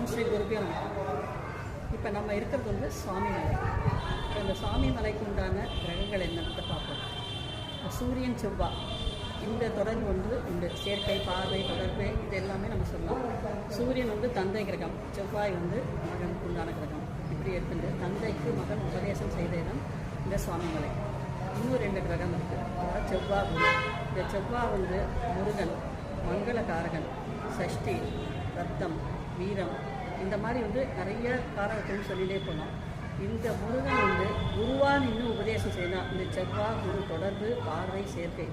ஓம் ஸ்ரீ குருபியோ நமः. இப்போ நம்ம இருக்கிறது வந்து சுவாமி மலை. இந்த சுவாமி மலைக்கு உண்டான கிரகங்கள் என்னன்னு பார்ப்போம். சூரியன் செவ்வாய் இந்த தொடர்பு வந்து உண்டு. சேர்க்கை பார்வை தொடர்பு இது எல்லாமே நம்ம சொல்லலாம். சூரியன் வந்து தந்தை கிரகம், செவ்வாய் வந்து மகனுக்கு உண்டான கிரகம். இப்படி எடுத்துட்டு தந்தைக்கு மகன் உபதேசம் செய்த இடம் இந்த சுவாமி மலை. இன்னும் 2 கிரகம் இருக்குது. அதாவது செவ்வாய் குரு. இந்த செவ்வாய் வந்து முருகன், மங்களகாரகன், சஷ்டி, ரத்தம், வீரம் இந்த மாதிரி வந்து நிறைய காரகத்தையும் சொல்லிகிட்டே போகலாம். இந்த முருகன் வந்து குருவான் இன்னும் உபதேசம் செய்யலாம். இந்த செவ்வாய் குரு தொடர்பு பார்வை சேர்க்கை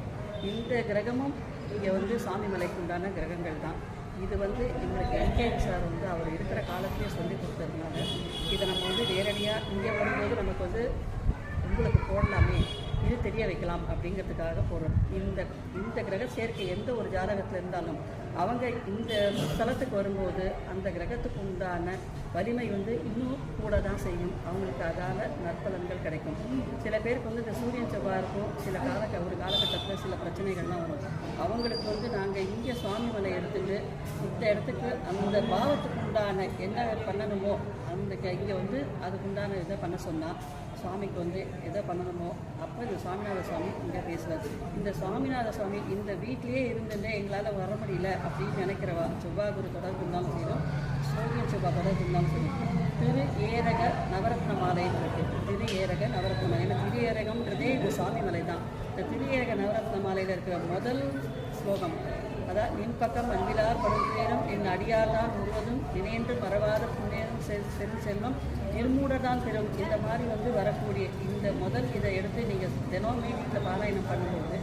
இந்த கிரகமும் இங்கே வந்து சாமி மலைக்கு உண்டான கிரகங்கள் தான். இது வந்து எங்களுக்கு என்கேஜ் சார் வந்து அவர் இருக்கிற காலத்திலே சொல்லி கொடுத்ததுனால இதை நம்ம வந்து நேரடியாக இங்கே வரும்போது நமக்கு வந்து உங்களுக்கு போடலாமே, இது தெரிய வைக்கலாம் அப்படிங்கிறதுக்காக போடுறோம். இந்த கிரக சேர்க்கை எந்த ஒரு ஜாதகத்தில் இருந்தாலும் அவங்க இந்த ஸ்தலத்துக்கு வரும்போது அந்த கிரகத்துக்கு உண்டான வலிமை வந்து இன்னும் கூட தான் செய்யும். அவங்களுக்கு அதால் நற்பலன்கள் கிடைக்கும். சில பேருக்கு வந்து இந்த சூரியன் செவ்வாய் இருக்கும். ஒரு காலகட்டத்தில் சில பிரச்சனைகள்லாம் வரும். அவங்களுக்கு வந்து நாங்கள் இங்கே சுவாமி மலை எடுத்துட்டு இந்த இடத்துக்கு அந்த பாவத்துக்கு உண்டான என்ன பண்ணணுமோ அந்த இங்கே வந்து அதுக்கு உண்டான இதை பண்ண சொன்னால் சுவாமிக்கு வந்து எதை பண்ணணுமோ அப்போ இந்த சுவாமிநாத சுவாமி இங்கே பேசுவார். இந்த சுவாமிநாத சுவாமி இந்த வீட்டிலேயே இருந்துட்டே எங்களால் வர முடியல அப்படின்னு நினைக்கிறவா செவ்வாய் குரு தொடர்பு இருந்தாலும் செய்யும், சூரியன் செவ்வாய் தொடர்பு இருந்தாலும் செய்யும். திரு ஏரக நவரத்ன மாலைன்னு இருக்குது. திரு ஏரக நவரத்ன மாலை. ஏன்னா திரு ஏரகம்ன்றதே இது சுவாமி மலை தான். இந்த திரு ஏரக நவரத்ன மாலையில் இருக்கிற முதல் ஸ்லோகம் அதான் நின் பக்கம் அன்பிலார் படுகிறேனும் என் அடியார் தான் முழுவதும் நினைந்து மறவாத புண்ணேறும் செல்வம் நிர்மூடதான் பெறும். இந்த மாதிரி வந்து வரக்கூடிய இந்த முதல் இதை எடுத்து நீங்கள் தினமே வீட்டில் பாராயணம் பண்ணும்போது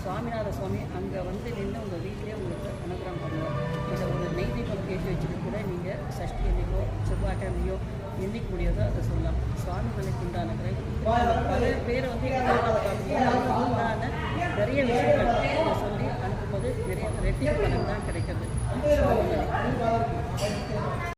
சுவாமிநாத சுவாமி அங்கே வந்து நின்று உங்கள் வீட்டிலே உங்களுக்கு அனுகிரகம் பண்ணுவார். இதை ஒரு நெய் தீபம் கேட்டு வச்சுட்டு கூட நீங்கள் சஷ்டி எண்ணிக்கோ செவ்வாய்க்கிழமையோ எண்ணிக்க முடியாதோ அதை சொல்லலாம். சுவாமி மலைக்கு உண்டான பல பேரை வந்து உண்டான நிறைய விஷயங்கள் சொல்லி அனுப்பும்போது நிறைய ரெட்டிப்பு பலன் தான் கிடைக்கிறது.